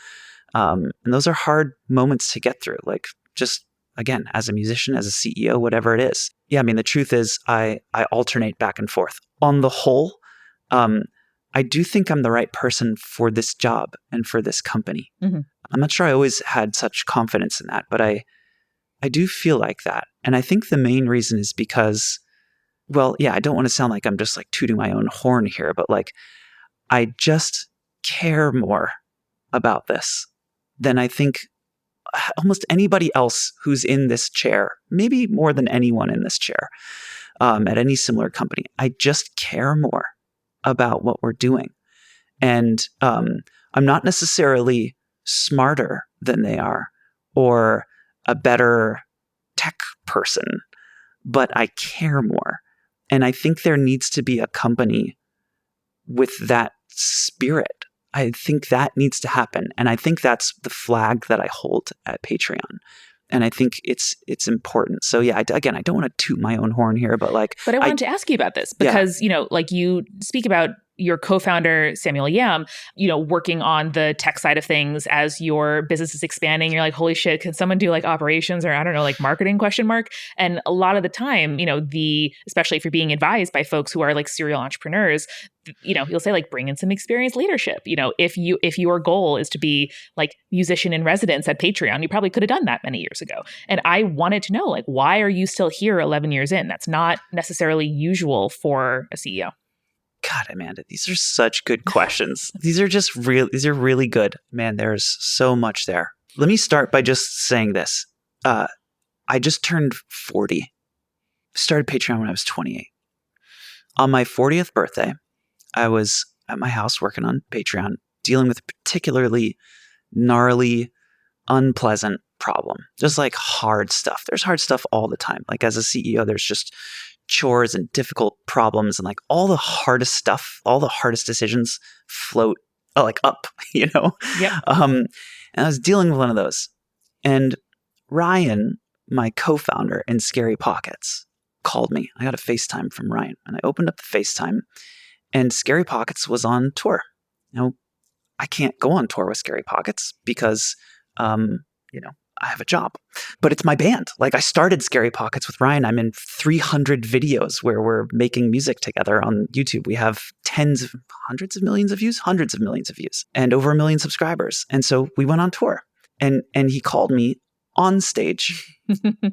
And those are hard moments to get through. Like, just again, as a musician, as a CEO, whatever it is. Yeah, I mean, the truth is I alternate back and forth. On the whole, I do think I'm the right person for this job and for this company. Mm-hmm. I'm not sure I always had such confidence in that, but I do feel like that. And I think the main reason is because, well, yeah, I don't want to sound like I'm just like tooting my own horn here, but like, I just care more about this than I think almost anybody else who's in this chair, maybe more than anyone in this chair at any similar company. I just care more about what we're doing. And I'm not necessarily smarter than they are or a better tech person, but I care more. And I think there needs to be a company with that spirit. I think that needs to happen. And I think that's the flag that I hold at Patreon. And I think it's important. So yeah, again, I don't want to toot my own horn here, but like... But I wanted to ask you about this because, like you speak about your co-founder, Samuel Yam, working on the tech side of things as your business is expanding. You're like, holy shit, can someone do like operations or I don't know, like marketing ? And a lot of the time, especially if you're being advised by folks who are like serial entrepreneurs, you'll say like, bring in some experienced leadership. If your goal is to be like musician in residence at Patreon, you probably could have done that many years ago. And I wanted to know, like, why are you still here 11 years in? That's not necessarily usual for a CEO. God, Amanda, these are such good questions. These are really good. Man, there's so much there. Let me start by just saying this. I just turned 40. Started Patreon when I was 28. On my 40th birthday, I was at my house working on Patreon, dealing with a particularly gnarly, unpleasant problem. Just like hard stuff. There's hard stuff all the time. Like as a CEO, there's just chores and difficult problems and like all the hardest stuff, all the hardest decisions float like up, Yep. And I was dealing with one of those. And Ryan, my co-founder in Scary Pockets, called me. I got a FaceTime from Ryan and I opened up the FaceTime and Scary Pockets was on tour. I can't go on tour with Scary Pockets because, I have a hundred but it's my band. Like I started Scary Pockets with Ryan. I'm in 300 videos where we're making music together on YouTube. We have hundreds of millions of views, and over 1 million subscribers. And so we went on tour and he called me on stage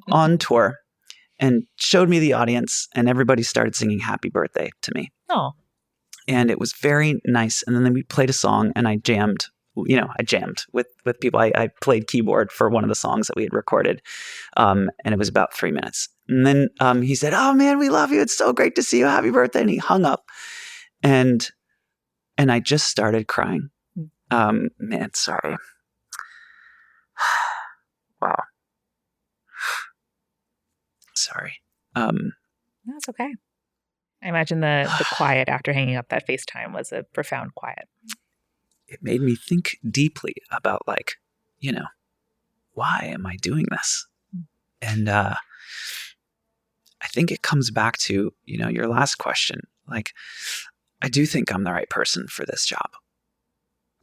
on tour and showed me the audience and everybody started singing happy birthday to me. Oh. And it was very nice. And then we played a song and I jammed. I jammed with people. I played keyboard for one of the songs that we had recorded. And it was about 3 minutes. And then he said, "Oh man, we love you. It's so great to see you. Happy birthday." And he hung up and I just started crying. Man, sorry. Wow. Sorry. That's okay. I imagine the quiet after hanging up that FaceTime was a profound quiet. it made me think deeply about like, why am I doing this? And I think it comes back to, your last question. Like, I do think I'm the right person for this job.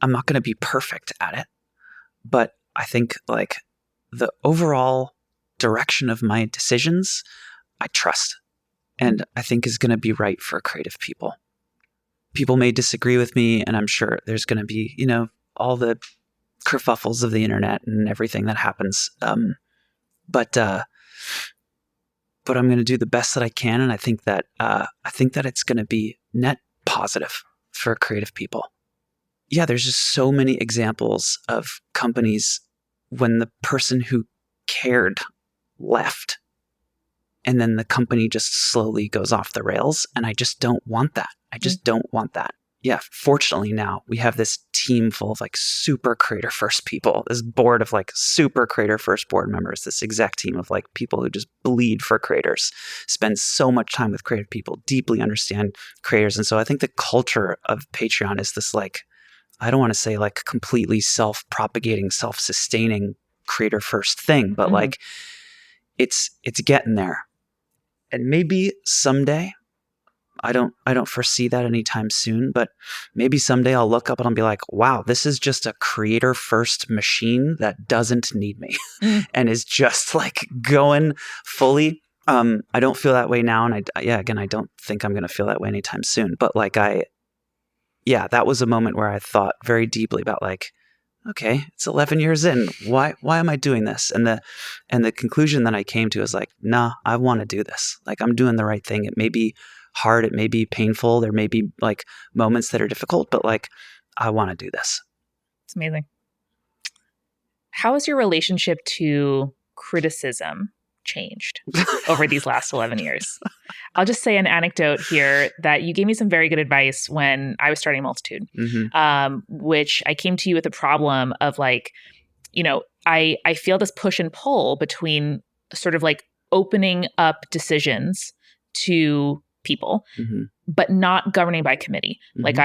I'm not going to be perfect at it, but I think like the overall direction of my decisions, I trust, and I think is going to be right for creative people. People may disagree with me, and I'm sure there's going to be, all the kerfuffles of the internet and everything that happens. But I'm going to do the best that I can, and I think that it's going to be net positive for creative people. Yeah, there's just so many examples of companies when the person who cared left, and then the company just slowly goes off the rails, and I just don't want that. I just don't want that. Yeah, fortunately now we have this team full of like super creator first people, this board of like super creator first board members, this exec team of like people who just bleed for creators, spend so much time with creative people, deeply understand creators. And so I think the culture of Patreon is this like, I don't want to say like completely self-propagating, self-sustaining creator first thing, but like it's getting there. And maybe someday, I don't foresee that anytime soon, but maybe someday I'll look up and I'll be like, wow, this is just a creator first machine that doesn't need me and is just like going fully. I don't feel that way now. And I don't think I'm going to feel that way anytime soon. But like that was a moment where I thought very deeply about like, okay, it's 11 years in. Why am I doing this? And the conclusion that I came to is like, nah, I want to do this. Like I'm doing the right thing. It may be hard. It may be painful. There may be like moments that are difficult, but like, I want to do this. It's amazing. How has your relationship to criticism changed over these last 11 years? I'll just say an anecdote here that you gave me some very good advice when I was starting Multitude, which I came to you with a problem of like, I feel this push and pull between sort of like opening up decisions to people, but not governing by committee. Like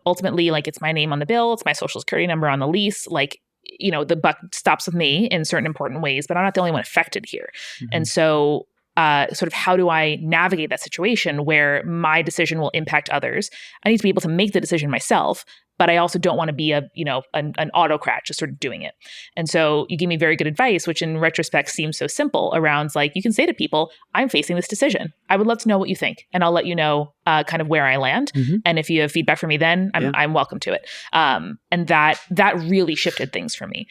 ultimately, like it's my name on the bill, it's my social security number on the lease, like, the buck stops with me in certain important ways, but I'm not the only one affected here. And so sort of how do I navigate that situation where my decision will impact others? I need to be able to make the decision myself, but I also don't want to be an autocrat just sort of doing it. And so you gave me very good advice, which in retrospect seems so simple around like, you can say to people, I'm facing this decision. I would love to know what you think. And I'll let you know kind of where I land. And if you have feedback for me, then I'm welcome to it. And that really shifted things for me.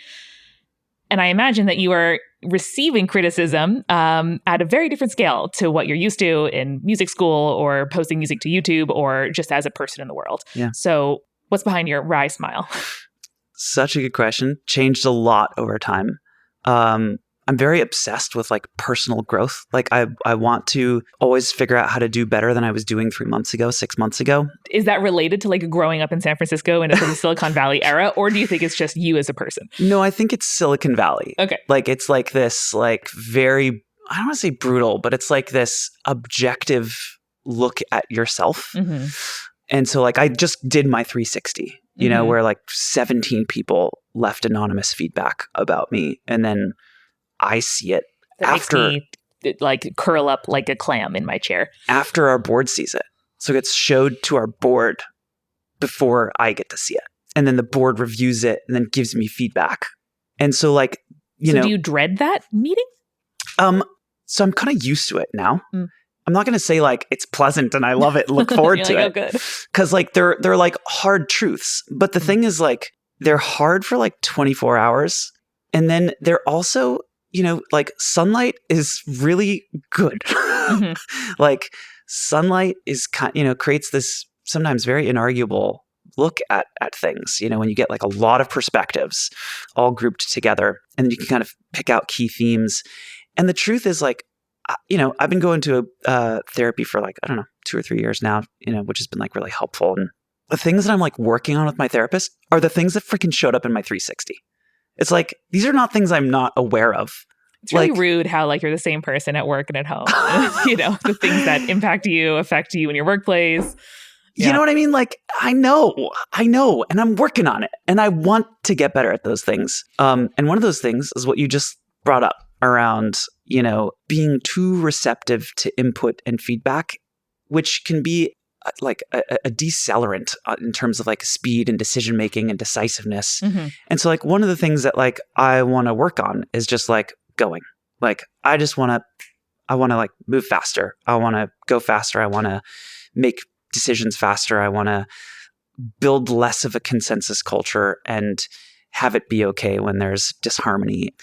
And I imagine that you are receiving criticism at a very different scale to what you're used to in music school or posting music to YouTube or just as a person in the world. Yeah. So what's behind your wry smile? Such a good question. Changed a lot over time. I'm very obsessed with like personal growth. Like I want to always figure out how to do better than I was doing 3 months ago, 6 months ago. Is that related to like growing up in San Francisco in a sort of Silicon Valley era? Or do you think it's just you as a person? No, I think it's Silicon Valley. Okay. Like it's like this like very, I don't want to say brutal, but it's like this objective look at yourself. And so like I just did my 360, where like 17 people left anonymous feedback about me. And then I see it that after makes me like curl up like a clam in my chair. After our board sees it. So it gets showed to our board before I get to see it. And then the board reviews it and then gives me feedback. And so like, do you dread that meeting? So I'm kind of used to it now. I'm not going to say like it's pleasant and I love it, look forward to like, it. Oh, good. Cause like they're like hard truths. But the thing is like, they're hard for like 24 hours. And then they're also, like sunlight is really good. Like sunlight is creates this sometimes very inarguable look at things, when you get like a lot of perspectives all grouped together, and then you can kind of pick out key themes. And the truth is like, I've been going to therapy for like, I don't know, 2 or 3 years now, which has been like really helpful. And the things that I'm like working on with my therapist are the things that freaking showed up in my 360. It's like, these are not things I'm not aware of. It's really rude how like you're the same person at work and at home. The things that impact you, affect you in your workplace. You know what I mean? Like, I know, and I'm working on it, and I want to get better at those things. And one of those things is what you just brought up around, being too receptive to input and feedback, which can be like a decelerant in terms of like speed and decision making and decisiveness. Mm-hmm. And so like one of the things that like I want to work on is just like going. Like I want to like move faster. I want to go faster. I want to make decisions faster. I want to build less of a consensus culture and have it be okay when there's disharmony.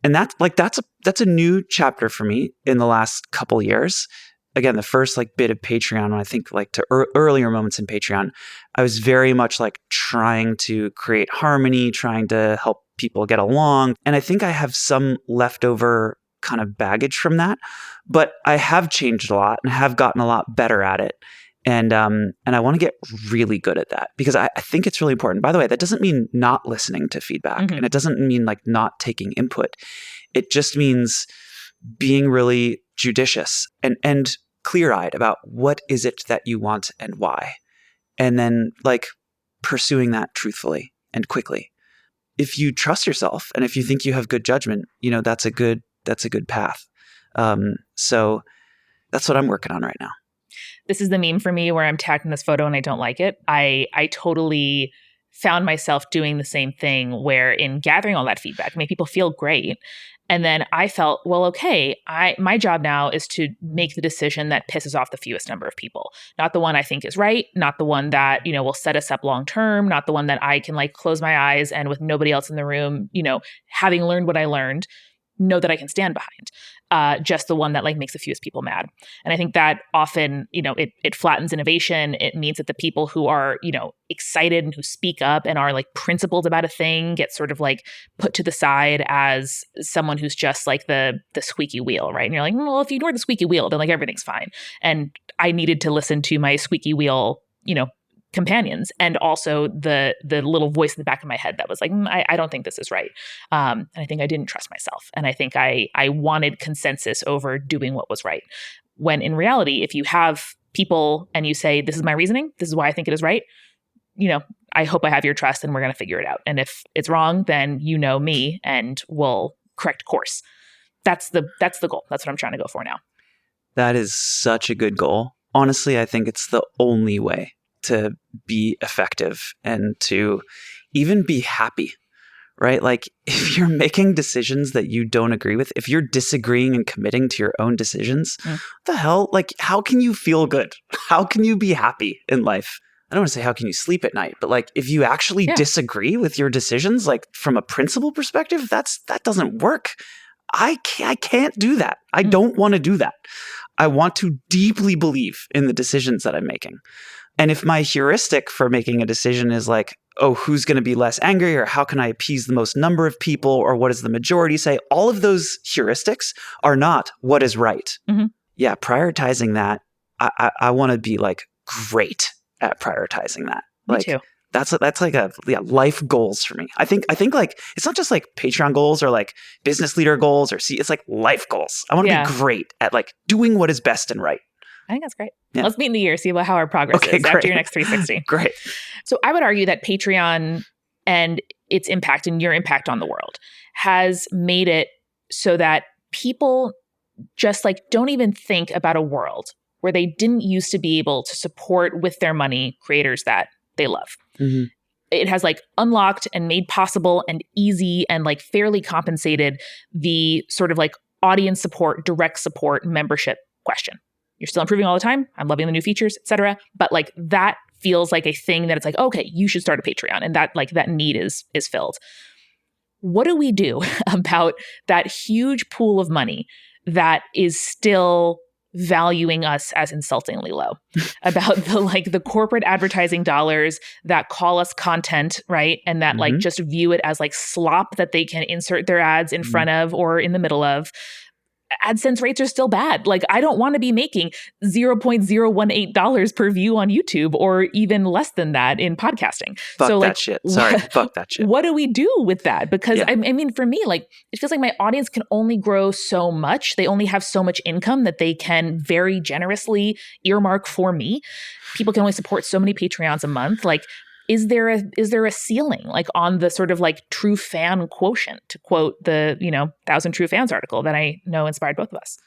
And that's a new chapter for me in the last couple years. Again, the first like bit of Patreon, when I think like to earlier moments in Patreon, I was very much like trying to create harmony, trying to help people get along. And I think I have some leftover kind of baggage from that, but I have changed a lot and have gotten a lot better at it. And I want to get really good at that because I think it's really important. By the way, that doesn't mean not listening to feedback, Mm-hmm. and it doesn't mean like not taking input. It just means being really judicious and clear-eyed about what is it that you want and why, and then like pursuing that truthfully and quickly. If you trust yourself and if you think you have good judgment, that's a good path. So that's what I'm working on right now. This is the meme for me where I'm tagging this photo and I don't like it. I totally found myself doing the same thing where in gathering all that feedback, made people feel great. And then I felt, well, okay, my job now is to make the decision that pisses off the fewest number of people. Not the one I think is right, not the one that, will set us up long term, not the one that I can like close my eyes and with nobody else in the room, having learned what I learned, know that I can stand behind. Just the one that like makes the fewest people mad. And I think that often, it flattens innovation. It means that the people who are, excited and who speak up and are like principled about a thing get sort of like put to the side as someone who's just like the squeaky wheel, right? And you're like, well, if you ignore the squeaky wheel, then like everything's fine. And I needed to listen to my squeaky wheel, companions, and also the little voice in the back of my head that was like, I don't think this is right. And I think I didn't trust myself. And I think I wanted consensus over doing what was right. When in reality, if you have people and you say, this is my reasoning, this is why I think it is right, I hope I have your trust and we're going to figure it out. And if it's wrong, then me and we'll correct course. That's the goal. That's what I'm trying to go for now. That is such a good goal. Honestly, I think it's the only way to be effective and to even be happy, right? Like if you're making decisions that you don't agree with, if you're disagreeing and committing to your own decisions, what the hell? Like, how can you feel good? How can you be happy in life? I don't want to say how can you sleep at night, but like if you actually disagree with your decisions, like from a principle perspective, that doesn't work. I can't do that. I don't want to do that. I want to deeply believe in the decisions that I'm making. And if my heuristic for making a decision is like, oh, who's going to be less angry, or how can I appease the most number of people, or what does the majority say? All of those heuristics are not what is right. Mm-hmm. Yeah, prioritizing that, I want to be like great at prioritizing that. Me like too. That's like life goals for me. I think like it's not just like Patreon goals or like business leader goals it's like life goals. I want to be great at like doing what is best and right. I think that's great. Yeah. Let's meet in the year, see how our progress is after your next 360. Great. So I would argue that Patreon and its impact and your impact on the world has made it so that people just like don't even think about a world where they didn't used to be able to support with their money creators that they love. Mm-hmm. It has like unlocked and made possible and easy and like fairly compensated the sort of like audience support, direct support, membership question. You're still improving all the time. I'm loving the new features, etc. But like that feels like a thing that it's like, okay, you should start a Patreon, and that like that need is filled. What do we do about that huge pool of money that is still valuing us as insultingly low? About the corporate advertising dollars that call us content, right? And that like just view it as like slop that they can insert their ads in front of or in the middle of. AdSense rates are still bad. Like, I don't want to be making $0.018 per view on YouTube or even less than that in podcasting. Fuck so that like, shit. Sorry, fuck that shit. What do we do with that? Because Yeah. I mean, for me, like, it feels like my audience can only grow so much. They only have so much income that they can very generously earmark for me. People can only support so many Patreons a month. Like, is there a ceiling, like, on the sort of like true fan quotient, to quote the 1,000 True Fans article that I know inspired both of us?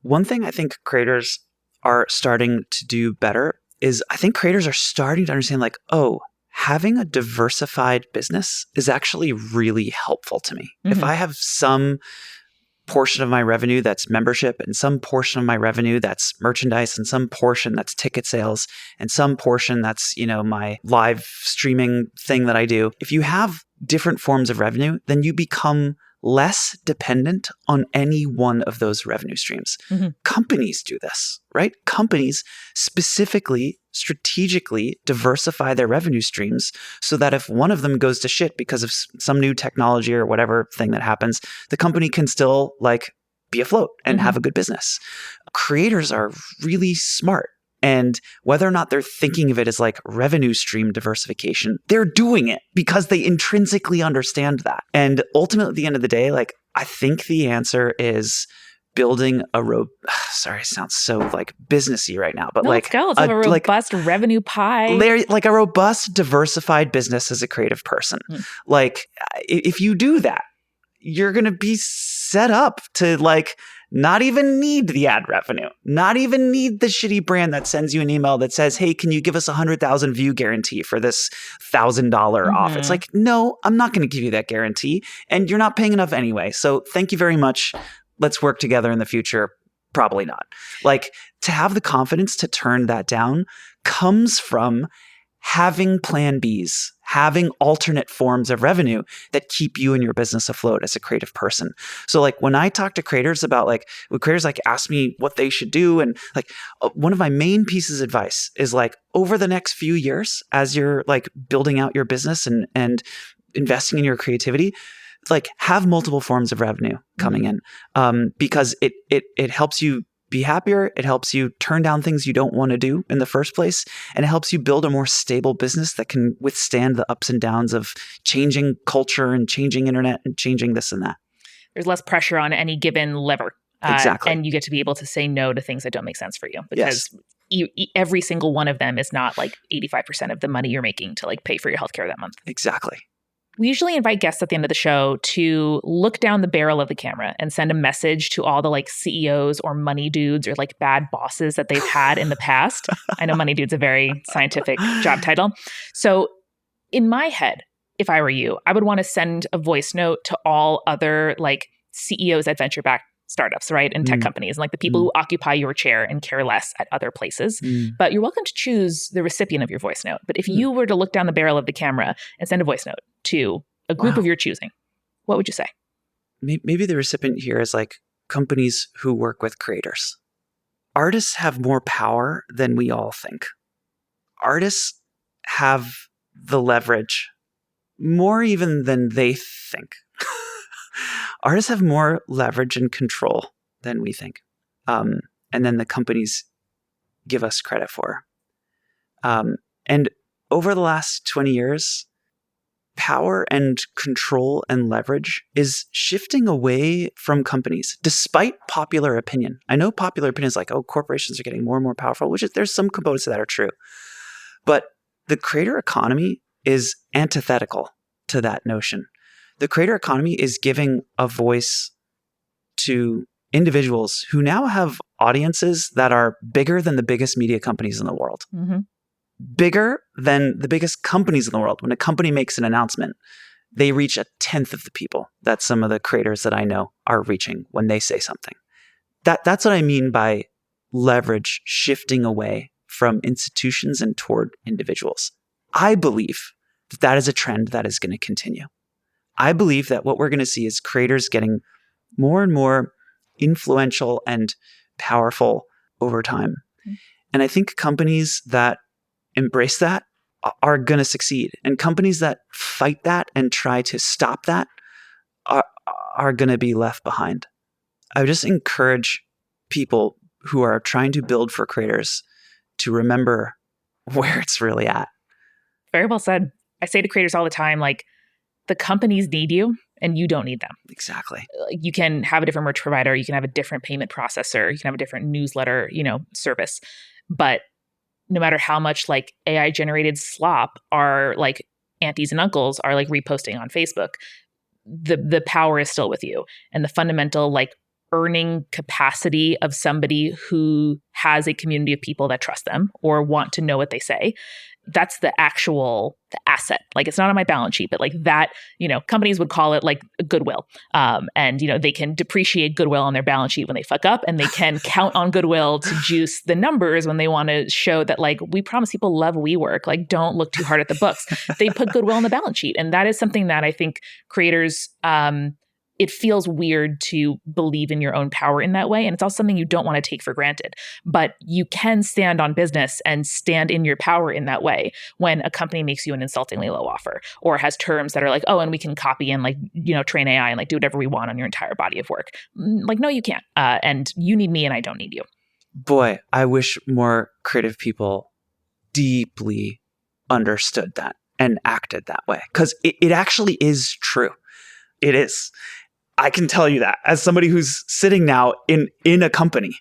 One thing I think creators are starting to do better is I think creators are starting to understand, like, oh, having a diversified business is actually really helpful to me. If I have some portion of my revenue that's membership, and some portion of my revenue that's merchandise, and some portion that's ticket sales, and some portion that's, my live streaming thing that I do. If you have different forms of revenue, then you become less dependent on any one of those revenue streams. Companies do this, right? Companies specifically, strategically diversify their revenue streams so that if one of them goes to shit because of some new technology or whatever thing that happens, the company can still like be afloat and have a good business. Creators are really smart. And whether or not they're thinking of it as like revenue stream diversification, they're doing it because they intrinsically understand that. And ultimately, at the end of the day, like, I think the answer is building sorry, it sounds so like businessy right now, but let's have a robust revenue pie. Like a robust, diversified business as a creative person. Like, if you do that, you're going to be set up to like not even need the ad revenue, not even need the shitty brand that sends you an email that says, hey, can you give us 100,000 view guarantee for this $1,000 off? It's like, no, I'm not going to give you that guarantee. And you're not paying enough anyway. So thank you very much. Let's work together in the future. Probably not. Like, to have the confidence to turn that down comes from having plan Bs, having alternate forms of revenue that keep you and your business afloat as a creative person. So like, when I talk to creators about like, when creators like ask me what they should do, and like one of my main pieces of advice is like, over the next few years, as you're like building out your business and investing in your creativity, like, have multiple forms of revenue coming in, because it helps you be happier. It helps you turn down things you don't want to do in the first place. And it helps you build a more stable business that can withstand the ups and downs of changing culture and changing internet and changing this and that. There's less pressure on any given lever. Exactly. And you get to be able to say no to things that don't make sense for you, because every single one of them is not like 85% of the money you're making to like pay for your healthcare that month. Exactly. We usually invite guests at the end of the show to look down the barrel of the camera and send a message to all the like CEOs or money dudes or like bad bosses that they've had in the past. I know money dude's a very scientific job title. So in my head, if I were you, I would want to send a voice note to all other like CEOs at venture-backed startups, right? And tech companies, and like the people who occupy your chair and care less at other places. But you're welcome to choose the recipient of your voice note. But if you were to look down the barrel of the camera and send a voice note to a group of your choosing, what would you say? Maybe the recipient here is like companies who work with creators. Artists have more power than we all think. Artists have the leverage more even than they think. Artists have more leverage and control than we think. And then the companies give us credit for. And over the last 20 years, power and control and leverage is shifting away from companies, despite popular opinion. I know popular opinion is like, oh, corporations are getting more and more powerful, which is, there's some components of that are true. But the creator economy is antithetical to that notion. The creator economy is giving a voice to individuals who now have audiences that are bigger than the biggest media companies in the world. Bigger than the biggest companies in the world. When a company makes an announcement, they reach 1/10 of the people that some of the creators that I know are reaching when they say something. That's what I mean by leverage shifting away from institutions and toward individuals. I believe that is a trend that is going to continue. I believe that what we're going to see is creators getting more and more influential and powerful over time. And I think companies that embrace that are going to succeed. And companies that fight that and try to stop that are going to be left behind. I would just encourage people who are trying to build for creators to remember where it's really at. Very well said. I say to creators all the time, like, the companies need you and you don't need them. Exactly. You can have a different merch provider, you can have a different payment processor, you can have a different newsletter, service. But no matter how much like AI generated slop our like aunties and uncles are like reposting on Facebook, the power is still with you. And the fundamental like earning capacity of somebody who has a community of people that trust them or want to know what they say, that's the asset. Like, it's not on my balance sheet, but like that, companies would call it like goodwill. And they can depreciate goodwill on their balance sheet when they fuck up, and they can count on goodwill to juice the numbers when they want to show that like, we promise people love WeWork. Like, don't look too hard at the books. They put goodwill on the balance sheet. And that is something that I think creators, it feels weird to believe in your own power in that way. And it's also something you don't want to take for granted. But you can stand on business and stand in your power in that way when a company makes you an insultingly low offer or has terms that are like, oh, and we can copy and like, train AI and like do whatever we want on your entire body of work. Like, no, you can't. And you need me and I don't need you. Boy, I wish more creative people deeply understood that and acted that way, because it actually is true. It is. I can tell you that as somebody who's sitting now in a company,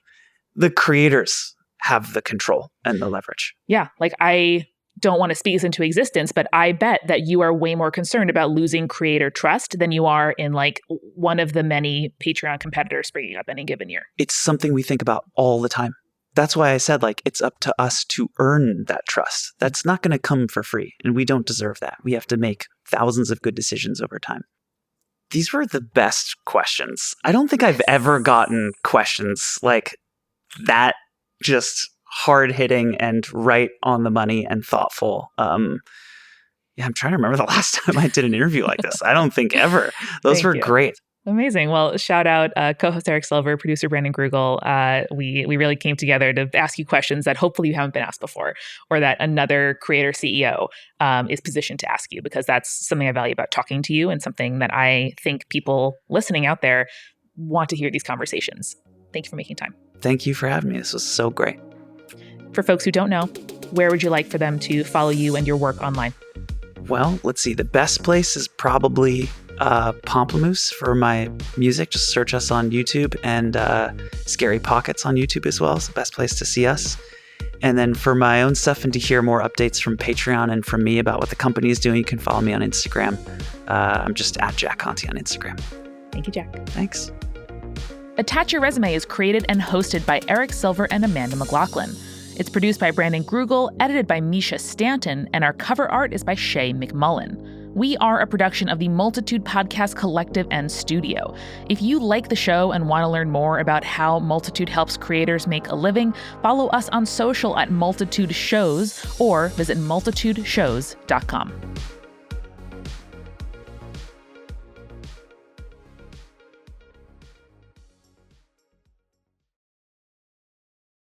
the creators have the control and the leverage. Yeah. Like, I don't want to speak this into existence, but I bet that you are way more concerned about losing creator trust than you are in like one of the many Patreon competitors springing up any given year. It's something we think about all the time. That's why I said, like, it's up to us to earn that trust. That's not going to come for free, and we don't deserve that. We have to make thousands of good decisions over time. These were the best questions. I don't think I've ever gotten questions like that, just hard-hitting and right on the money and thoughtful. I'm trying to remember the last time I did an interview like this. I don't think ever. Those were great. Amazing. Well, shout out co-host Eric Silver, producer Brandon Grugle. We really came together to ask you questions that hopefully you haven't been asked before, or that another creator CEO is positioned to ask you, because that's something I value about talking to you and something that I think people listening out there want to hear these conversations. Thank you for making time. Thank you for having me. This was so great. For folks who don't know, where would you like for them to follow you and your work online? Well, let's see. The best place is probably Pomplamoose for my music. Just search us on YouTube, and Scary Pockets on YouTube as well. It's the best place to see us. And then for my own stuff and to hear more updates from Patreon and from me about what the company is doing, you can follow me on Instagram. I'm just at Jack Conte on Instagram. Thank you, Jack. Thanks. Attach Your Résumé is created and hosted by Eric Silver and Amanda McLoughlin. It's produced by Brandon Grugle, edited by Mischa Stanton, and our cover art is by Shae McMullin. We are a production of the Multitude Podcast Collective and Studio. If you like the show and want to learn more about how Multitude helps creators make a living, follow us on social at Multitude Shows or visit multitudeshows.com.